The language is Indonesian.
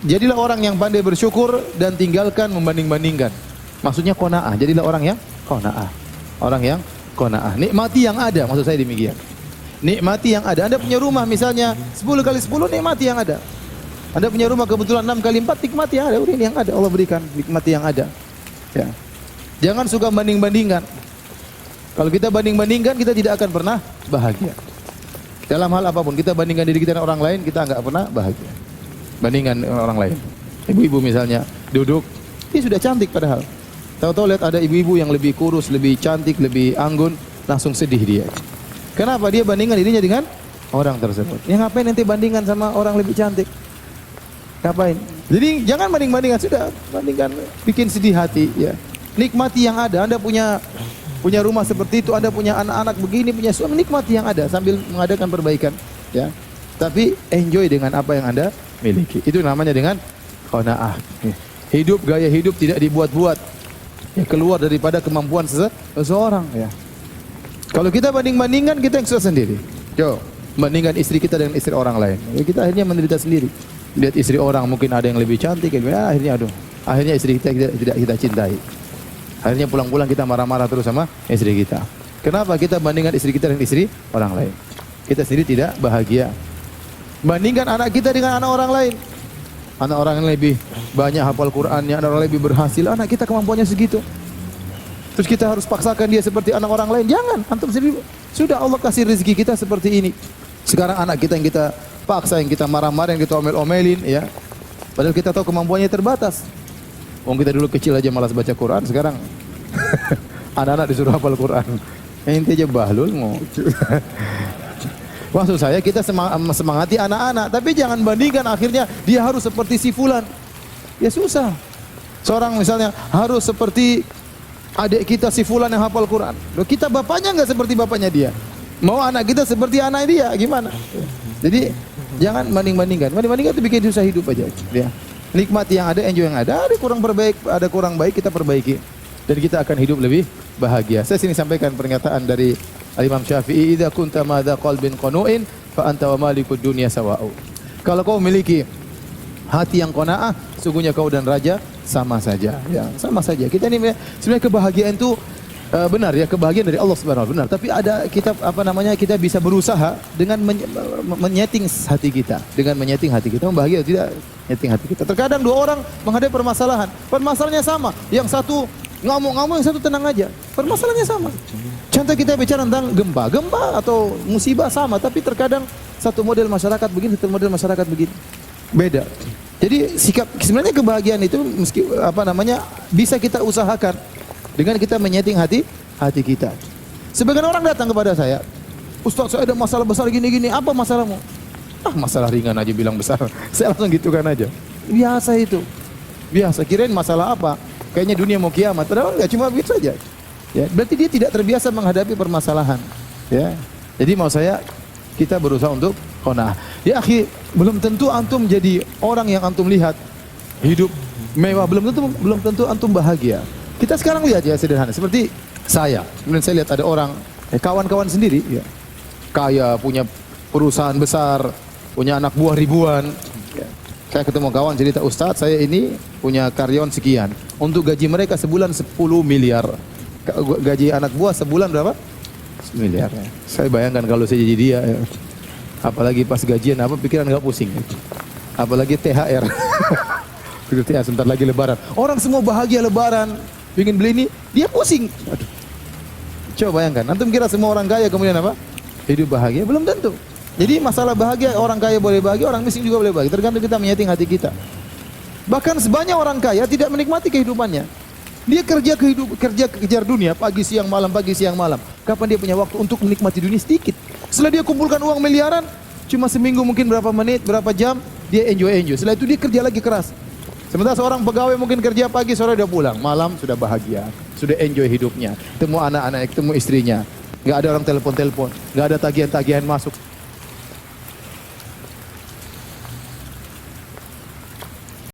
Jadilah orang yang pandai bersyukur dan tinggalkan membanding-bandingkan. Maksudnya qanaah. Jadilah orang yang qanaah. Orang yang qanaah. Nikmati yang ada, maksud saya demikian. Nikmati yang ada. Anda punya rumah misalnya 10 kali 10, nikmati yang ada. Anda punya rumah kebetulan 6 kali 4, nikmati yang ada. Udah, ini yang ada, Allah berikan, nikmati yang ada. Ya. Jangan suka banding-bandingkan. Kalau kita banding-bandingkan, kita tidak akan pernah bahagia. Dalam hal apapun, kita bandingkan diri kita dengan orang lain, kita enggak pernah bahagia. Bandingkan dengan orang lain. Ibu-ibu misalnya duduk, dia sudah cantik padahal. Tahu-tahu lihat ada ibu-ibu yang lebih kurus, lebih cantik, lebih anggun, langsung sedih dia. Kenapa? Dia bandingkan dirinya dengan orang tersebut. Ya ngapain nanti bandingkan sama orang lebih cantik? Ngapain? Jadi jangan banding-bandingkan, sudah bandingkan, bikin sedih hati ya. Nikmati yang ada. Anda punya rumah seperti itu, Anda punya anak-anak begini, punya suami, nikmati yang ada sambil mengadakan perbaikan ya. Tapi enjoy dengan apa yang Anda miliki. Itu namanya dengan qanaah. Hidup, gaya hidup tidak dibuat-buat. Ya, keluar daripada kemampuan seseorang ya. Kalau kita banding-bandingkan, kita yang susah sendiri. Yo, bandingkan istri kita dengan istri orang lain. Ya, kita akhirnya menderita sendiri. Lihat istri orang mungkin ada yang lebih cantik, ya, akhirnya istri kita tidak kita cintai. Akhirnya pulang-pulang kita marah-marah terus sama istri kita. Kenapa? Kita bandingkan istri kita dengan istri orang lain. Kita sendiri tidak bahagia. Bandingkan anak kita dengan anak orang lain. Anak orang yang lebih banyak hafal Qur'annya, anak orang lebih berhasil, anak kita kemampuannya segitu. Terus kita harus paksakan dia seperti anak orang lain. Jangan, antum sendiri. Sudah Allah kasih rezeki kita seperti ini. Sekarang anak kita yang kita paksa, yang kita marah-marah, yang kita omel-omelin ya. Padahal kita tahu kemampuannya terbatas. Wong kita dulu kecil aja malas baca Quran, sekarang anak-anak disuruh hafal Quran. Ente aja bahlul mau. Maksud saya kita semangati anak-anak, tapi jangan bandingkan akhirnya dia harus seperti si fulan. Ya susah. Seorang misalnya harus seperti adik kita si fulan yang hafal Quran. Loh, kita bapaknya enggak seperti bapaknya dia. Mau anak kita seperti anak dia, gimana? Jadi jangan banding-bandingkan. Banding-bandingkan itu bikin susah hidup aja. Ya. Nikmati yang ada, enjoy yang ada. Ada kurang baik kita perbaiki. Dan kita akan hidup lebih bahagia. Saya sini sampaikan pernyataan dari Imam Syafi'i, "Idza kunta madza qalbin qanu'in fa anta wa malikud dunya sawa'u." Kalau kau memiliki hati yang qanaah, sungguhnya kau dan raja sama saja. Ya, sama saja. Kita ini sebenarnya kebahagiaan itu benar ya, kebahagiaan dari Allah Subhanahu wa taala benar, tapi ada kita kita bisa berusaha dengan menyeting hati kita, membahagia tidak nyeting hati kita. Terkadang dua orang menghadapi permasalahannya sama, yang satu ngamuk-ngamuk, yang satu tenang aja. Permasalahannya sama. Contoh kita bicara tentang gempa atau musibah sama, tapi terkadang satu model masyarakat begini, satu model masyarakat begini. Beda. Jadi sebenarnya kebahagiaan itu bisa kita usahakan dengan kita menyeting hati kita. Sebagian orang datang kepada saya, "Ustaz, saya ada masalah besar gini-gini, apa masalahmu?" "Ah, masalah ringan aja bilang besar." Saya langsung gitukan aja. Biasa itu. Biasa, kirain masalah apa? Kayaknya dunia mau kiamat. Padahal enggak, cuma begitu saja. Ya, berarti dia tidak terbiasa menghadapi permasalahan. Ya. Jadi mau saya kita berusaha untuk qanaah. Ya akhi, belum tentu antum jadi orang yang antum lihat hidup mewah, belum tentu antum bahagia. Kita sekarang lihat ya sederhana, seperti saya. Kemudian saya lihat ada orang, kawan-kawan sendiri, ya, kaya, punya perusahaan besar, punya anak buah ribuan. Ya. Saya ketemu kawan cerita, "Ustaz, saya ini punya karyawan sekian. Untuk gaji mereka sebulan 10 miliar. Gaji anak buah sebulan berapa? 10 miliar. Ya. Saya bayangkan kalau saya jadi dia, ya. Apalagi pas gajian pikiran nggak pusing. Ya. Apalagi THR. THR sebentar lagi lebaran. Orang semua bahagia lebaran. Ingin beli ini, dia pusing. Aduh. Coba bayangkan, antum kira semua orang kaya kemudian apa? Hidup bahagia? Belum tentu. Jadi masalah bahagia, orang kaya boleh bahagia, orang miskin juga boleh bahagia. Tergantung kita menyeting hati kita. Bahkan sebanyak orang kaya tidak menikmati kehidupannya. Dia kejar dunia pagi siang malam. Kapan dia punya waktu untuk menikmati dunia? Sedikit. Setelah dia kumpulkan uang miliaran, cuma seminggu mungkin berapa menit, berapa jam, dia enjoy. Setelah itu dia kerja lagi keras. Sementara seorang pegawai mungkin kerja pagi, sore udah pulang, malam sudah bahagia, sudah enjoy hidupnya, ketemu anak-anaknya, ketemu istrinya, nggak ada orang telepon, nggak ada tagihan-tagihan masuk.